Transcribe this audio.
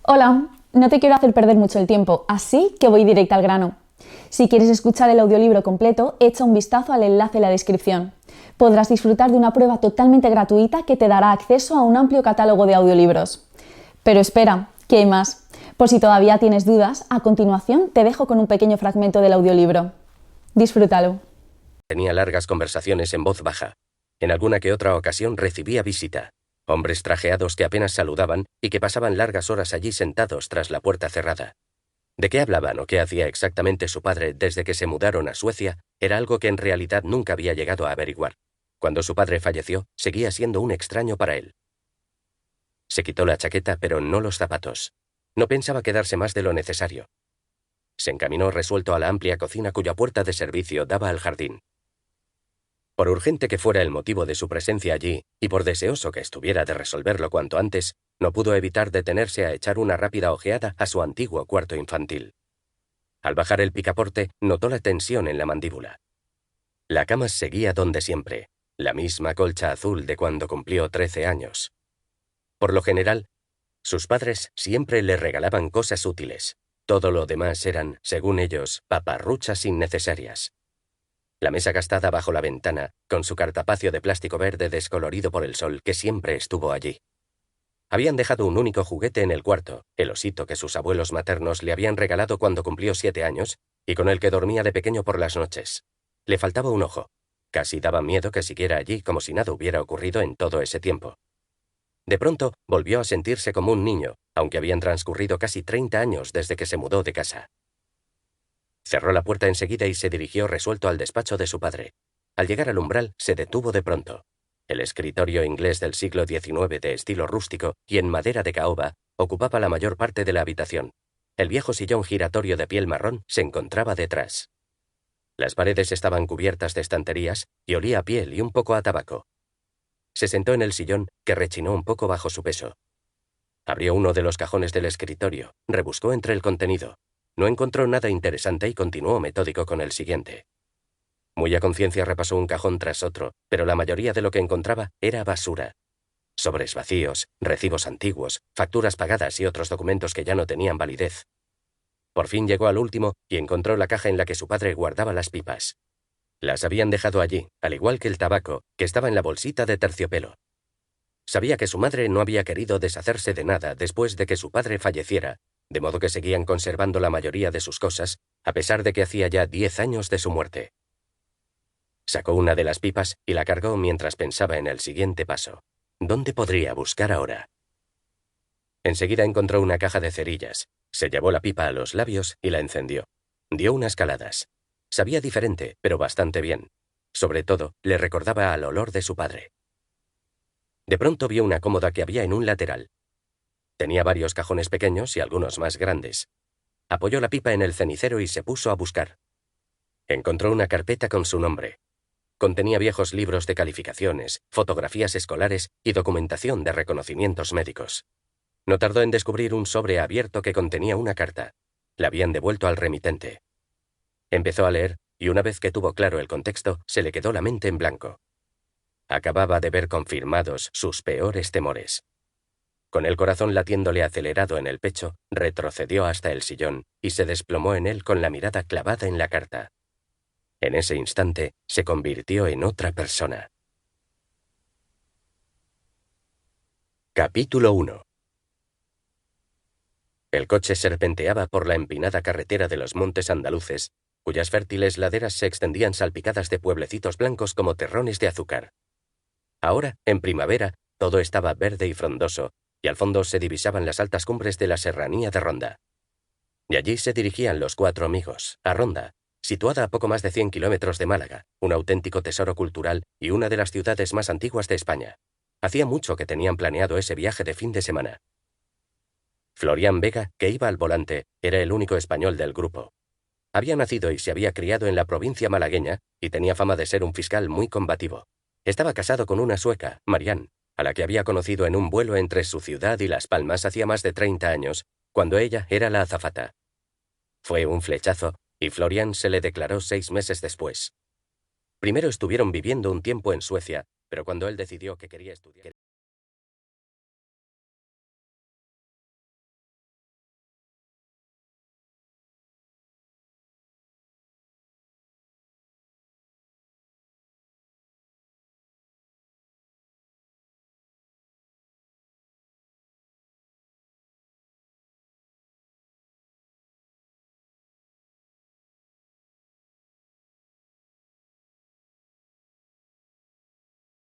Hola, no te quiero hacer perder mucho el tiempo, así que voy directa al grano. Si quieres escuchar el audiolibro completo, echa un vistazo al enlace en la descripción. Podrás disfrutar de una prueba totalmente gratuita que te dará acceso a un amplio catálogo de audiolibros. Pero espera, que hay más. Por si todavía tienes dudas, a continuación te dejo con un pequeño fragmento del audiolibro. Disfrútalo. Tenía largas conversaciones en voz baja. En alguna que otra ocasión recibía visita. Hombres trajeados que apenas saludaban y que pasaban largas horas allí sentados tras la puerta cerrada. De qué hablaban o qué hacía exactamente su padre desde que se mudaron a Suecia era algo que en realidad nunca había llegado a averiguar. Cuando su padre falleció, seguía siendo un extraño para él. Se quitó la chaqueta, pero no los zapatos. No pensaba quedarse más de lo necesario. Se encaminó resuelto a la amplia cocina cuya puerta de servicio daba al jardín. Por urgente que fuera el motivo de su presencia allí, y por deseoso que estuviera de resolverlo cuanto antes, no pudo evitar detenerse a echar una rápida ojeada a su antiguo cuarto infantil. Al bajar el picaporte, notó la tensión en la mandíbula. La cama seguía donde siempre, la misma colcha azul de cuando cumplió 13 años. Por lo general, sus padres siempre le regalaban cosas útiles. Todo lo demás eran, según ellos, paparruchas innecesarias. La mesa gastada bajo la ventana, con su cartapacio de plástico verde descolorido por el sol que siempre estuvo allí. Habían dejado un único juguete en el cuarto, el osito que sus abuelos maternos le habían regalado cuando cumplió 7 años y con el que dormía de pequeño por las noches. Le faltaba un ojo. Casi daba miedo que siguiera allí como si nada hubiera ocurrido en todo ese tiempo. De pronto, volvió a sentirse como un niño, aunque habían transcurrido casi 30 años desde que se mudó de casa. Cerró la puerta enseguida y se dirigió resuelto al despacho de su padre. Al llegar al umbral, se detuvo de pronto. El escritorio inglés del siglo XIX de estilo rústico y en madera de caoba ocupaba la mayor parte de la habitación. El viejo sillón giratorio de piel marrón se encontraba detrás. Las paredes estaban cubiertas de estanterías y olía a piel y un poco a tabaco. Se sentó en el sillón, que rechinó un poco bajo su peso. Abrió uno de los cajones del escritorio, rebuscó entre el contenido. No encontró nada interesante y continuó metódico con el siguiente. Muy a conciencia repasó un cajón tras otro, pero la mayoría de lo que encontraba era basura. Sobres vacíos, recibos antiguos, facturas pagadas y otros documentos que ya no tenían validez. Por fin llegó al último y encontró la caja en la que su padre guardaba las pipas. Las habían dejado allí, al igual que el tabaco, que estaba en la bolsita de terciopelo. Sabía que su madre no había querido deshacerse de nada después de que su padre falleciera, de modo que seguían conservando la mayoría de sus cosas, a pesar de que hacía ya 10 años de su muerte. Sacó una de las pipas y la cargó mientras pensaba en el siguiente paso. ¿Dónde podría buscar ahora? Enseguida encontró una caja de cerillas. Se llevó la pipa a los labios y la encendió. Dio unas caladas. Sabía diferente, pero bastante bien. Sobre todo, le recordaba al olor de su padre. De pronto vio una cómoda que había en un lateral. Tenía varios cajones pequeños y algunos más grandes. Apoyó la pipa en el cenicero y se puso a buscar. Encontró una carpeta con su nombre. Contenía viejos libros de calificaciones, fotografías escolares y documentación de reconocimientos médicos. No tardó en descubrir un sobre abierto que contenía una carta. La habían devuelto al remitente. Empezó a leer y una vez que tuvo claro el contexto, se le quedó la mente en blanco. Acababa de ver confirmados sus peores temores. Con el corazón latiéndole acelerado en el pecho, retrocedió hasta el sillón y se desplomó en él con la mirada clavada en la carta. En ese instante, se convirtió en otra persona. Capítulo 1. El coche serpenteaba por la empinada carretera de los montes andaluces, cuyas fértiles laderas se extendían salpicadas de pueblecitos blancos como terrones de azúcar. Ahora, en primavera, todo estaba verde y frondoso, y al fondo se divisaban las altas cumbres de la serranía de Ronda. De allí se dirigían los 4 amigos, a Ronda, situada a poco más de 100 kilómetros de Málaga, un auténtico tesoro cultural y una de las ciudades más antiguas de España. Hacía mucho que tenían planeado ese viaje de fin de semana. Florián Vega, que iba al volante, era el único español del grupo. Había nacido y se había criado en la provincia malagueña y tenía fama de ser un fiscal muy combativo. Estaba casado con una sueca, Marianne, a la que había conocido en un vuelo entre su ciudad y Las Palmas hacía más de 30 años, cuando ella era la azafata. Fue un flechazo, y Florián se le declaró 6 meses después. Primero estuvieron viviendo un tiempo en Suecia, pero cuando él decidió que quería estudiar